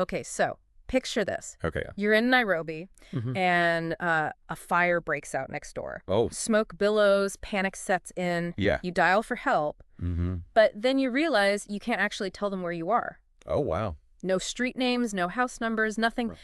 Okay, so picture this. Okay. You're in Nairobi, Mm-hmm. and a fire breaks out next door. Oh. Smoke billows, panic sets in. Yeah. You dial for help, Mm-hmm. but then you realize you can't actually tell them where you are. Oh, wow. No street names, no house numbers, nothing. Right.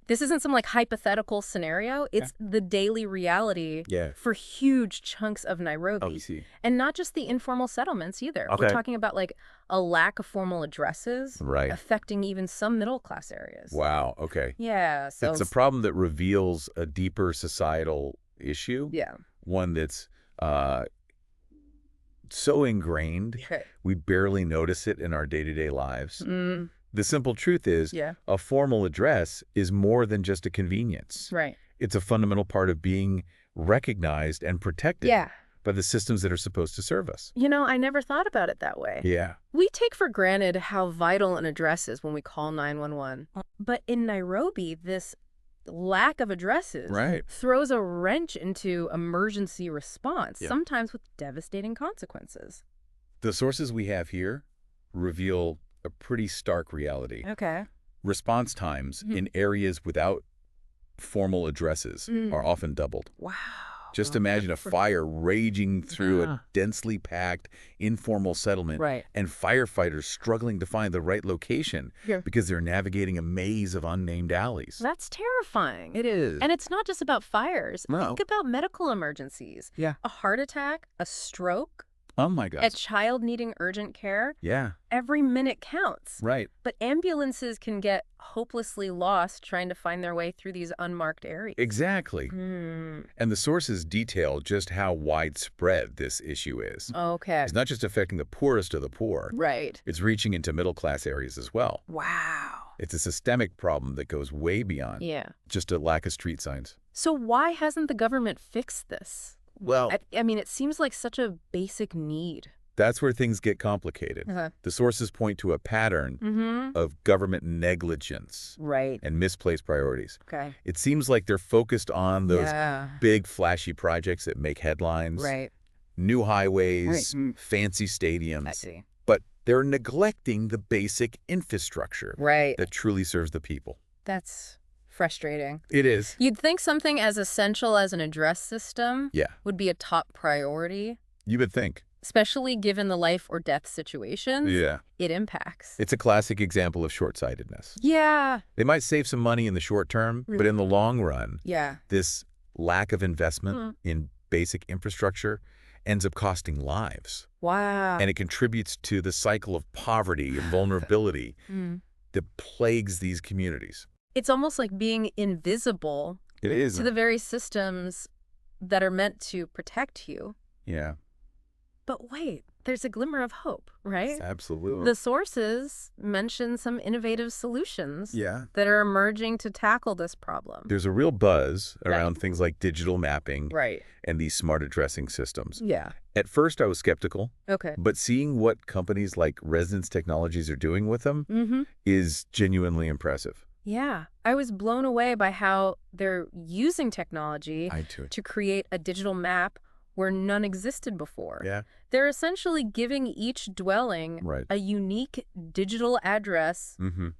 This isn't some hypothetical scenario. It's the daily reality Yeah. for huge chunks of Nairobi. Oh, you see. And not just the informal settlements either. Okay. We're talking about a lack of formal addresses Right. affecting even some middle class areas. Wow. Okay. Yeah. So It's a problem that reveals a deeper societal issue. yeah. One that's so ingrained, we barely notice it in our day-to-day lives. Mm, The simple truth is, yeah. a formal address is more than just a convenience. Right. It's a fundamental part of being recognized and protected Yeah. by the systems that are supposed to serve us. I never thought about it that way. Yeah. We take for granted how vital an address is when we call 911. But in Nairobi, this lack of addresses Right. throws a wrench into emergency response, Yeah. sometimes with devastating consequences. The sources we have here reveal a pretty stark reality. Okay. Response times in areas without formal addresses are often doubled. Wow. Just imagine a fire raging through Yeah. a densely packed, informal settlement Right. and firefighters struggling to find the right location Yeah. because they're navigating a maze of unnamed alleys. That's terrifying. It is. And it's not just about fires. No. Think about medical emergencies. Yeah. A heart attack, a stroke, Oh, my a God. child needing urgent care. Yeah, Every minute counts. right. But ambulances can get hopelessly lost trying to find their way through these unmarked areas. Exactly. Hmm. And the sources detail just how widespread this issue is. Okay. It's not just affecting the poorest of the poor. Right. It's reaching into middle-class areas as well. Wow. It's a systemic problem that goes way beyond Yeah. just a lack of street signs. So why hasn't the government fixed this? Well, I mean, it seems like such a basic need. that's where things get complicated. Uh-huh. The sources point to a pattern of government negligence Right. and misplaced priorities. Okay. It seems like they're focused on those Yeah. big, flashy projects that make headlines, Right. new highways, Right. fancy stadiums. I see. But they're neglecting the basic infrastructure Right. that truly serves the people. That's frustrating. It is. You'd think something as essential as an address system Yeah, would be a top priority, you would think. especially given the life or death situations Yeah. it impacts. It's a classic example of short-sightedness. Yeah. They might save some money in the short term, but in the long run, Yeah. this lack of investment in basic infrastructure ends up costing lives. Wow. And it contributes to the cycle of poverty and vulnerability that plagues these communities. It's almost like being invisible It is. to the very systems that are meant to protect you. Yeah, But wait, there's a glimmer of hope, right? absolutely. The sources mention some innovative solutions Yeah. that are emerging to tackle this problem. There's a real buzz around things like digital mapping Right. and these smart addressing systems. Yeah. At first, I was skeptical, Okay. but seeing what companies like Resonance Technologies are doing with them is genuinely impressive. Yeah. I was blown away by how they're using technology I too. to create a digital map where none existed before. Yeah. They're essentially giving each dwelling Right. a unique digital address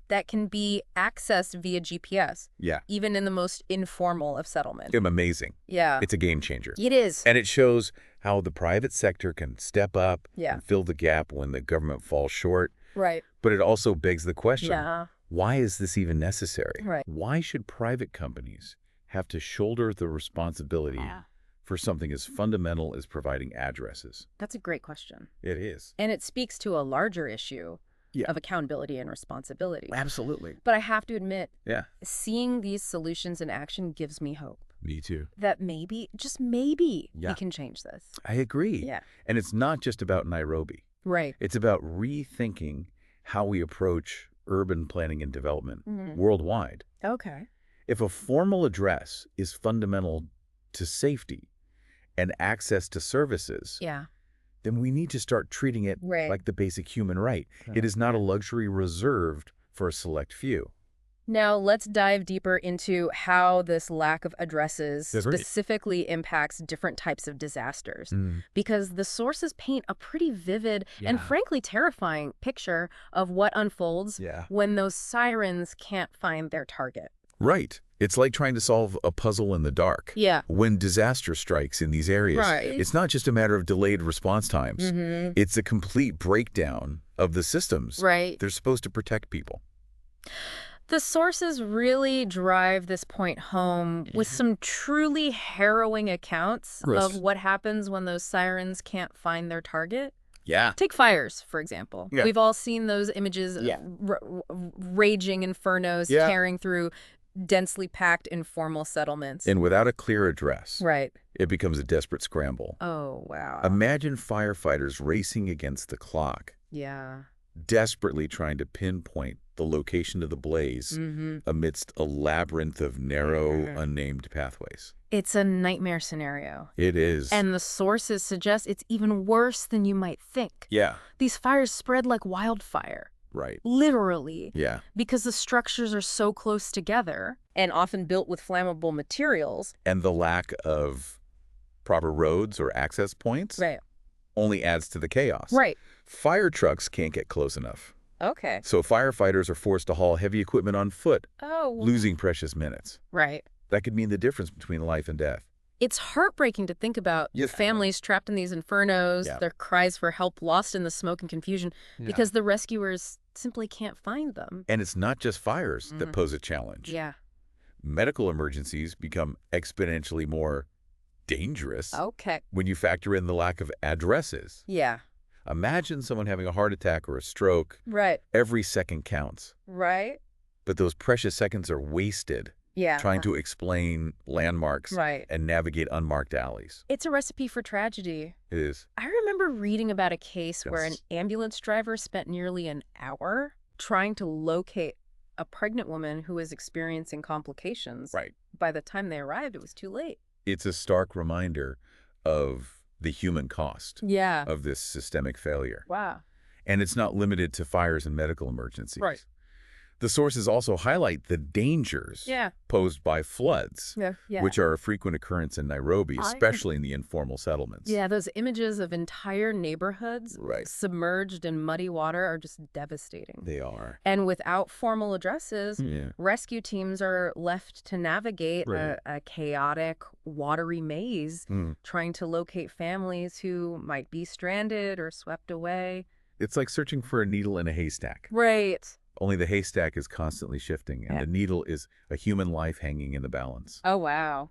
that can be accessed via GPS, Yeah. even in the most informal of settlement. Amazing. Yeah. It's a game changer. It is. And it shows how the private sector can step up Yeah. and fill the gap when the government falls short. Right. But it also begs the question, Yeah. why is this even necessary? Right. Why should private companies have to shoulder the responsibility for something as fundamental as providing addresses? That's a great question. It is. And it speaks to a larger issue Yeah. of accountability and responsibility. Absolutely. But I have to admit, Yeah. seeing these solutions in action gives me hope Me too. that maybe, just maybe, Yeah. we can change this. I agree. Yeah. And it's not just about Nairobi. Right. It's about rethinking how we approach urban planning and development worldwide. Okay. If a formal address is fundamental to safety and access to services, Yeah. then we need to start treating it Right. like the basic human right. It is not a luxury reserved for a select few. Now, let's dive deeper into how this lack of addresses That's right. specifically impacts different types of disasters. Mm. Because the sources paint a pretty vivid and Yeah. frankly terrifying picture of what unfolds Yeah. when those sirens can't find their target. Right. It's like trying to solve a puzzle in the dark. Yeah. When disaster strikes in these areas, Right. it's not just a matter of delayed response times. Mm-hmm. It's a complete breakdown of the systems. Right. They're supposed to protect people. The sources really drive this point home with some truly harrowing accounts Yes. of what happens when those sirens can't find their target. Yeah. Take fires, for example. Yeah. We've all seen those images of Yeah. raging infernos Yeah. tearing through densely packed informal settlements. And without a clear address, Right. it becomes a desperate scramble. Oh, wow. Imagine firefighters racing against the clock, Yeah. desperately trying to pinpoint the location of the blaze Mm-hmm. amidst a labyrinth of narrow, unnamed pathways. It's a nightmare scenario. It is. And the sources suggest it's even worse than you might think. Yeah. These fires spread like wildfire. Right. Literally. Yeah. Because the structures are so close together and often built with flammable materials. And the lack of proper roads or access points Right. only adds to the chaos. Right. Fire trucks can't get close enough. Okay. So firefighters are forced to haul heavy equipment on foot, Oh. losing precious minutes. Right. That could mean the difference between life and death. It's heartbreaking to think about Yeah. the families trapped in these infernos, Yeah. their cries for help lost in the smoke and confusion because the rescuers simply can't find them. And it's not just fires that pose a challenge. Yeah. Medical emergencies become exponentially more dangerous Okay. when you factor in the lack of addresses. Yeah. Imagine someone having a heart attack or a stroke. Right. Every second counts. Right. But those precious seconds are wasted Yeah. trying to explain landmarks Right. and navigate unmarked alleys. It's a recipe for tragedy. It is. I remember reading about a case where an Yes. ambulance driver spent nearly an hour trying to locate a pregnant woman who was experiencing complications. Right. By the time they arrived, it was too late. It's a stark reminder of the human cost Yeah. of this systemic failure. Wow. And it's not limited to fires and medical emergencies. Right. The sources also highlight the dangers Yeah. posed by floods, Yeah. Yeah. which are a frequent occurrence in Nairobi, especially in the informal settlements. Yeah, those images of entire neighborhoods Right. submerged in muddy water are just devastating. They are. And without formal addresses, Yeah. rescue teams are left to navigate Right. a chaotic, watery maze, Mm. trying to locate families who might be stranded or swept away. It's like searching for a needle in a haystack. Right. Only the haystack is constantly shifting, and Yeah. the needle is a human life hanging in the balance. Oh, wow.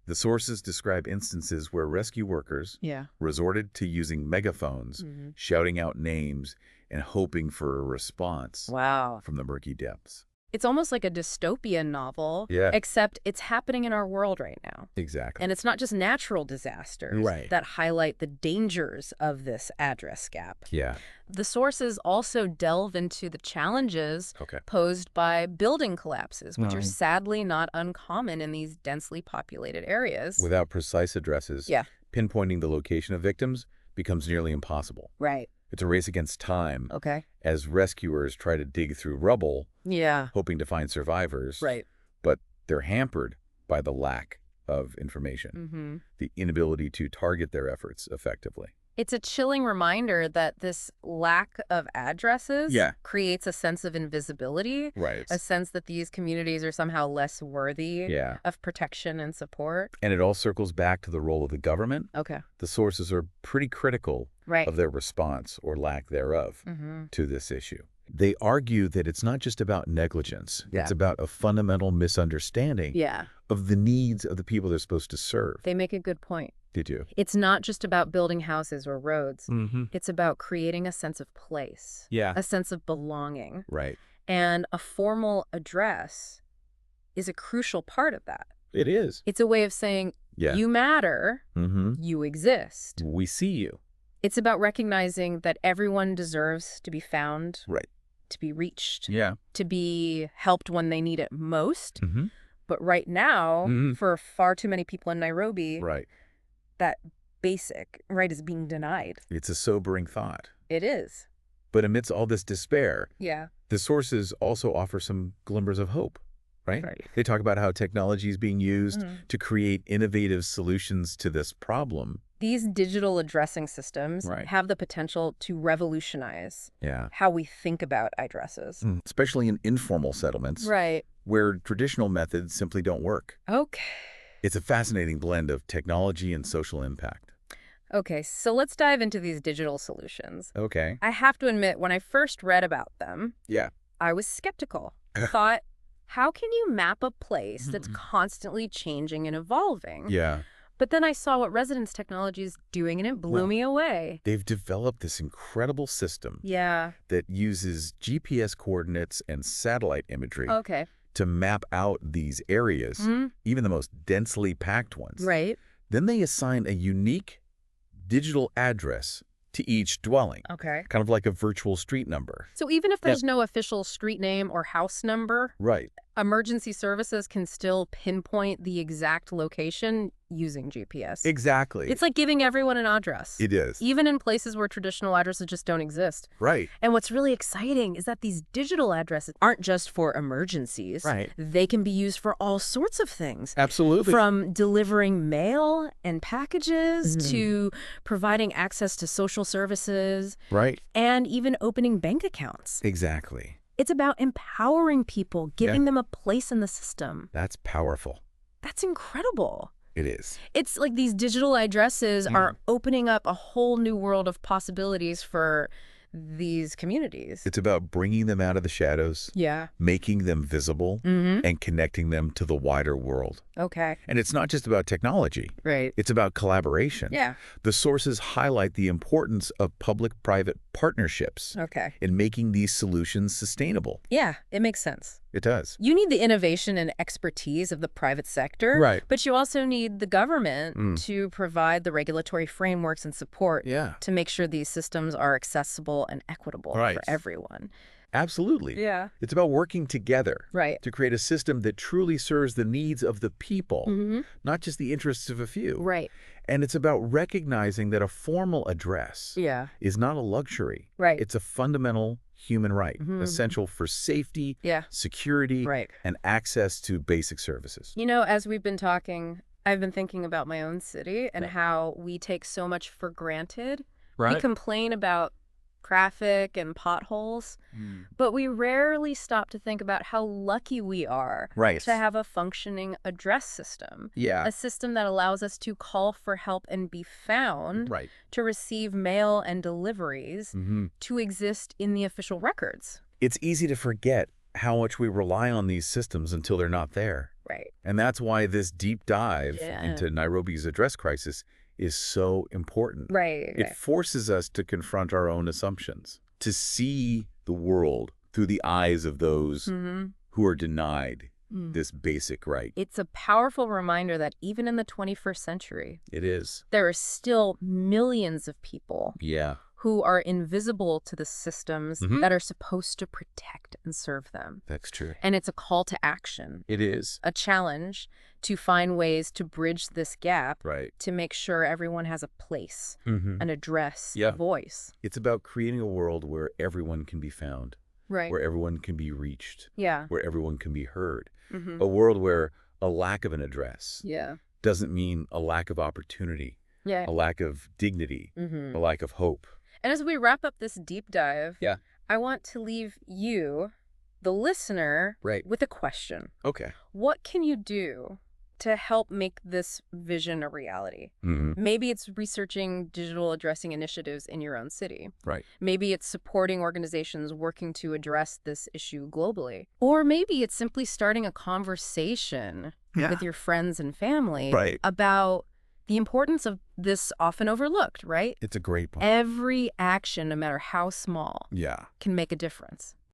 The sources describe instances where rescue workers Yeah. resorted to using megaphones, shouting out names, and hoping for a response Wow. from the murky depths. It's almost like a dystopian novel, Yeah. except it's happening in our world right now. Exactly. And it's not just natural disasters Right. that highlight the dangers of this address gap. Yeah. The sources also delve into the challenges Okay. posed by building collapses, which are sadly not uncommon in these densely populated areas. Without precise addresses, Yeah. pinpointing the location of victims becomes nearly impossible. Right. It's a race against time Okay. as rescuers try to dig through rubble, Yeah. hoping to find survivors. Right. But they're hampered by the lack of information, Mm-hmm. the inability to target their efforts effectively. It's a chilling reminder that this lack of addresses Yeah. creates a sense of invisibility, Right. a sense that these communities are somehow less worthy Yeah. of protection and support. And it all circles back to the role of the government. Okay. The sources are pretty critical Right. of their response or lack thereof Mm-hmm. to this issue. They argue that it's not just about negligence. Yeah. It's about a fundamental misunderstanding Yeah. of the needs of the people they're supposed to serve. They make a good point. Did you? It's not just about building houses or roads. Mm-hmm. It's about creating a sense of place, Yeah. a sense of belonging. Right. And a formal address is a crucial part of that. It is. It's a way of saying, Yeah. you matter, Mm-hmm. you exist. We see you. It's about recognizing that everyone deserves to be found, Right. to be reached, Yeah. to be helped when they need it most. Mm-hmm. But right now, Mhm. for far too many people in Nairobi, Right. that basic right is being denied. It's a sobering thought. It is. But amidst all this despair, Yeah. The sources also offer some glimmers of hope, right? Right. They talk about how technology is being used Mhm. to create innovative solutions to this problem. These digital addressing systems Right. have the potential to revolutionize Yeah. how we think about addresses. Especially in informal settlements Right. where traditional methods simply don't work. Okay. It's a fascinating blend of technology and social impact. Okay, so let's dive into these digital solutions. Okay. I have to admit, when I first read about them, Yeah. I was skeptical. Thought, how can you map a place that's constantly changing and evolving? Yeah. But then I saw what Residence Technology is doing, and it blew me away. They've developed this incredible system Yeah. that uses GPS coordinates and satellite imagery Okay. to map out these areas, Mhm. even the most densely packed ones. Right. Then they assign a unique digital address to each dwelling, Okay. kind of like a virtual street number. So even if there's no official street name or house number, Right. emergency services can still pinpoint the exact location using GPS. Exactly. It's like giving everyone an address. It is. Even in places where traditional addresses just don't exist. Right. And what's really exciting is that these digital addresses aren't just for emergencies. Right. They can be used for all sorts of things. Absolutely. From delivering mail and packages to providing access to social services Right. and even opening bank accounts. Exactly. It's about empowering people, giving them a place in the system. That's powerful. That's incredible. It is. It's like these digital addresses are opening up a whole new world of possibilities for these communities. It's about bringing them out of the shadows, Yeah. making them visible, and connecting them to the wider world. Okay. And it's not just about technology. Right. It's about collaboration. Yeah. The sources highlight the importance of public-private partnerships Okay. in making these solutions sustainable. Yeah, it makes sense. It does. You need the innovation and expertise of the private sector, Right. but you also need the government to provide the regulatory frameworks and support Yeah. to make sure these systems are accessible and equitable Right. for everyone. Absolutely. Yeah. It's about working together Right. to create a system that truly serves the needs of the people, not just the interests of a few. Right. And it's about recognizing that a formal address Yeah. is not a luxury. Right. It's a fundamental human right, essential for safety, Yeah. security, Right. and access to basic services. You know, as we've been talking, I've been thinking about my own city and how we take so much for granted. We complain about traffic and potholes, but we rarely stop to think about how lucky we are Right. to have a functioning address system. Yeah. A system that allows us to call for help and be found, Right. to receive mail and deliveries, to exist in the official records. It's easy to forget how much we rely on these systems until they're not there. Right. And that's why this deep dive Yeah. into Nairobi's address crisis is so important. Right. It forces us to confront our own assumptions, to see the world through the eyes of those who are denied this basic right. It's a powerful reminder that even in the 21st century, It is. there are still millions of people Yeah. who are invisible to the systems that are supposed to protect and serve them. That's true. And it's a call to action, It is. a challenge to find ways to bridge this gap Right. to make sure everyone has a place, an address, Yeah. a voice. It's about creating a world where everyone can be found, Right. where everyone can be reached, Yeah. where everyone can be heard. A world where a lack of an address Yeah. doesn't mean a lack of opportunity, Yeah. a lack of dignity, a lack of hope. And as we wrap up this deep dive, Yeah. I want to leave you, the listener, Right. with a question. Okay. What can you do to help make this vision a reality? Maybe it's researching digital addressing initiatives in your own city. Right. Maybe it's supporting organizations working to address this issue globally. Or maybe it's simply starting a conversation with your friends and family Right. about the importance of this often overlooked, right? It's a great point. Every action, no matter how small, Yeah. can make a difference.